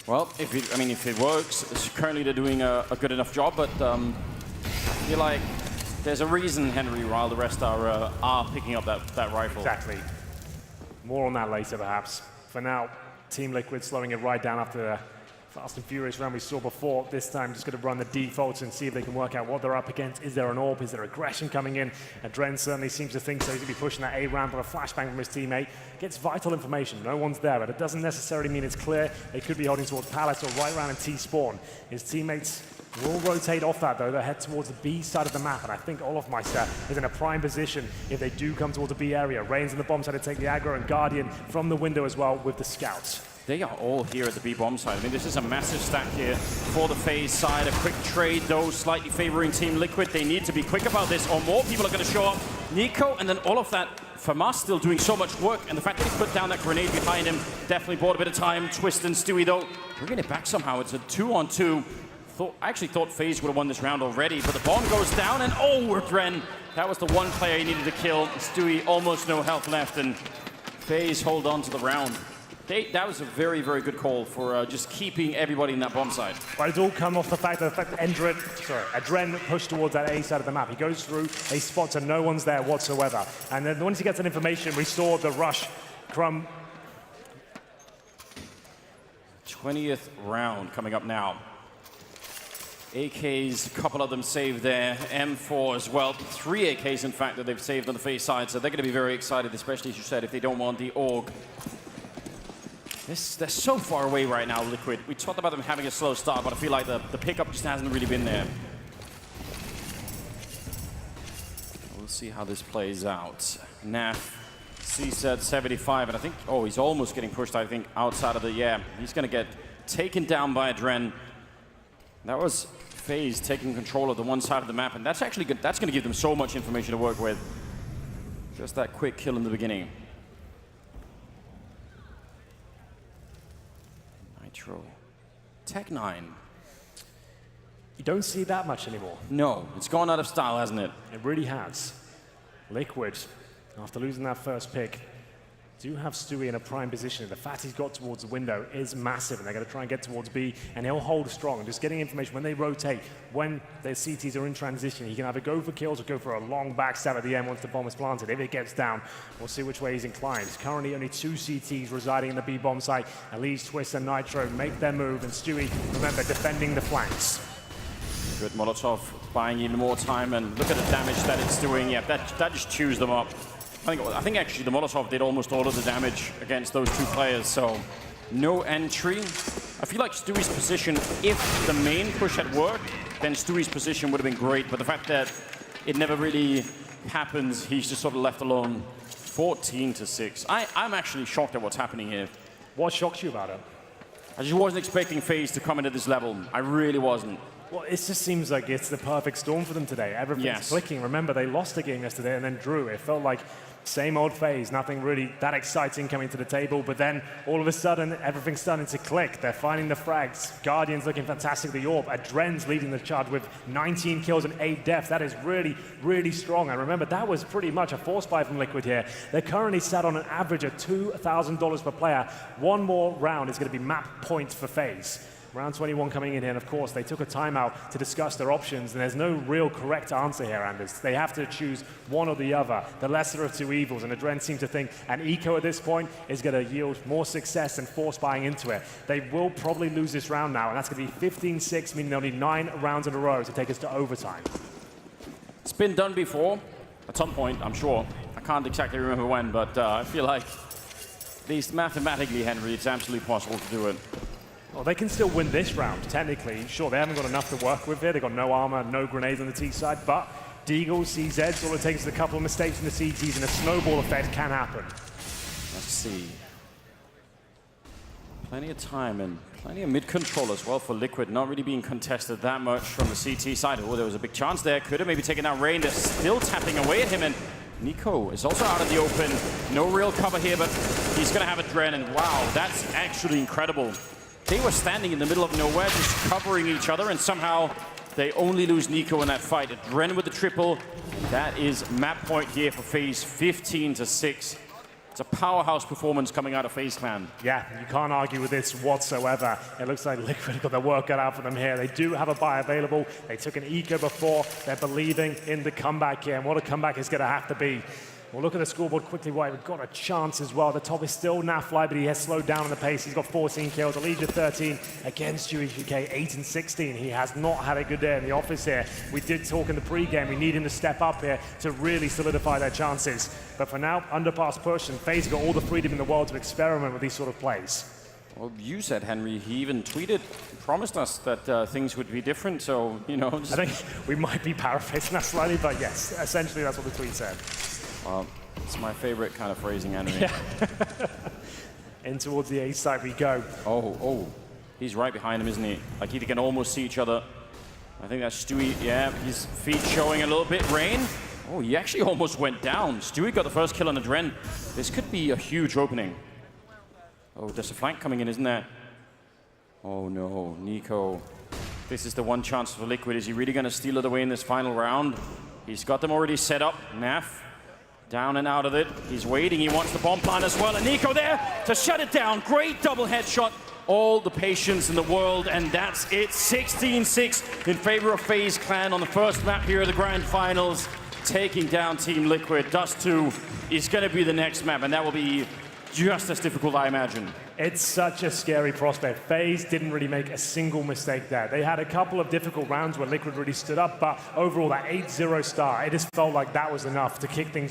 Well, if it works, currently they're doing a good enough job, but I feel like there's a reason, Henry, while the rest are picking up that rifle. Exactly. More on that later, perhaps. For now, Team Liquid slowing it right down after the fast and furious round we saw before. This time, just going to run the defaults and see if they can work out what they're up against. Is there an AWP? Is there aggression coming in? Adren certainly seems to think so. He's going to be pushing that A round, but a flashbang from his teammate gets vital information. No one's there, but it doesn't necessarily mean it's clear. They could be holding towards Palace or right round in T-spawn. His teammates will rotate off that, though. They'll head towards the B side of the map, and I think Olofmeister is in a prime position if they do come towards the B area. Rain's in the bomb side to take the aggro, and Guardian from the window as well with the scouts. They are all here at the B bomb side. I mean, this is a massive stack here for the FaZe side. A quick trade, though, slightly favoring Team Liquid. They need to be quick about this, or more people are going to show up. Nico, and then all of that. FAMAS still doing so much work, and the fact that he put down that grenade behind him definitely bought a bit of time. Twist and Stewie, though, bringing it back somehow. It's a 2-on-2. I actually thought FaZe would have won this round already, but the bomb goes down, and Ren. That was the one player he needed to kill. Stewie, almost no health left, and FaZe hold on to the round. That was a very, very good call for just keeping everybody in that bomb side. But it's all come off the fact that Adren pushed towards that A side of the map. He goes through a spot and no one's there whatsoever. And then once he gets that information, we saw the rush. Crumb. 20th round coming up now. AKs, a couple of them saved there. M4 as well. 3 AKs, in fact, that they've saved on the FaZe side. So they're going to be very excited, especially, as you said, if they don't want the AUG. They're so far away right now, Liquid. We talked about them having a slow start, but I feel like the pickup just hasn't really been there. We'll see how this plays out. Naf, CSET 75, and I think, oh, he's almost getting pushed, I think, outside of the, yeah. He's going to get taken down by Adren. That was FaZe taking control of the one side of the map, and that's actually good. That's going to give them so much information to work with. Just that quick kill in the beginning. Nitro. Tech9. You don't see that much anymore. No, it's gone out of style, hasn't it? It really has. Liquid, after losing that first pick, do have Stewie in a prime position. The fact he's got towards the window is massive, and they're going to try and get towards B, and he'll hold strong. And just getting information when they rotate, when their CTs are in transition, he can either go for kills or go for a long backstab at the end once the bomb is planted. If it gets down, we'll see which way he's inclined. There's currently only 2 CTs residing in the B bomb site. Elise, Twist, and Nitro make their move, and Stewie, remember, defending the flanks. Good Molotov buying even more time, and look at the damage that it's doing. Yeah, that just chews them up. I think actually the Molotov did almost all of the damage against those 2 players, so no entry. I feel like Stewie's position, if the main push had worked, then Stewie's position would have been great, but the fact that it never really happens, he's just sort of left alone. 14-6. I'm actually shocked at what's happening here. What shocked you about it? I just wasn't expecting FaZe to come into this level. I really wasn't. Well, it just seems like it's the perfect storm for them today. Everything's clicking. Remember, they lost a game yesterday and then drew. It felt like same old FaZe, nothing really that exciting coming to the table, but then all of a sudden, everything's starting to click. They're finding the frags. Guardian's looking fantastic, the AWP. Adren's leading the charge with 19 kills and 8 deaths. That is really, really strong. And remember, that was pretty much a force buy from Liquid here. They're currently sat on an average of $2,000 per player. One more round is going to be map points for FaZe. Round 21 coming in here, and of course, they took a timeout to discuss their options, and there's no real correct answer here, Anders. They have to choose one or the other, the lesser of 2 evils, and Adren seems to think an eco at this point is going to yield more success than force buying into it. They will probably lose this round now, and that's going to be 15-6, meaning they'll need 9 rounds in a row to take us to overtime. It's been done before, at some point, I'm sure. I can't exactly remember when, but I feel like, at least mathematically, Henry, it's absolutely possible to do it. Well, they can still win this round, technically. Sure, they haven't got enough to work with here. They've got no armor, no grenades on the T side, but Deagle, CZ, all it takes is a couple of mistakes in the CTs, and a snowball effect can happen. Let's see. Plenty of time and plenty of mid-control as well for Liquid, not really being contested that much from the CT side. Oh, there was a big chance there. Could have maybe taken out Rain. They're still tapping away at him, and Nico is also out of the open. No real cover here, but he's going to have Adren, and wow, that's actually incredible. They were standing in the middle of nowhere, just covering each other, and somehow they only lose Nico in that fight. Adren with the triple. That is map point here for FaZe, 15-6. It's a powerhouse performance coming out of FaZe Clan. Yeah, you can't argue with this whatsoever. It looks like Liquid got their work cut out for them here. They do have a buy available. They took an eco before. They're believing in the comeback here, and what a comeback is going to have to be. We'll look at the scoreboard quickly. White, we've got a chance as well. The top is still Nafly, but he has slowed down on the pace. He's got 14 kills. Elijah 13 against UK 8-16. He has not had a good day in the office here. We did talk in the pre-game. We need him to step up here to really solidify their chances. But for now, underpass push, and FaZe got all the freedom in the world to experiment with these sort of plays. Well, you said, Henry, he even tweeted, promised us that things would be different, so, you know. I think we might be paraphrasing that slightly, but yes, essentially that's what the tweet said. Well, it's my favorite kind of phrasing, Henry. Yeah. In towards the A side we go. Oh, he's right behind him, isn't he? Like, he can almost see each other. I think that's Stewie. Yeah, his feet showing a little bit. Rain. Oh, he actually almost went down. Stewie got the first kill on the Adren. This could be a huge opening. Oh, there's a flank coming in, isn't there? Oh, no. Nico. This is the one chance for Liquid. Is he really going to steal it away in this final round? He's got them already set up. Naf. Down and out of it. He's waiting. He wants the bomb plant as well. And Nico there to shut it down. Great double headshot. All the patience in the world. And that's it. 16-6 in favor of FaZe Clan on the first map here at the Grand Finals. Taking down Team Liquid. Dust 2 is going to be the next map. And that will be just as difficult, I imagine. It's such a scary prospect. FaZe didn't really make a single mistake there. They had a couple of difficult rounds where Liquid really stood up. But overall, that 8-0 start, it just felt like that was enough to kick things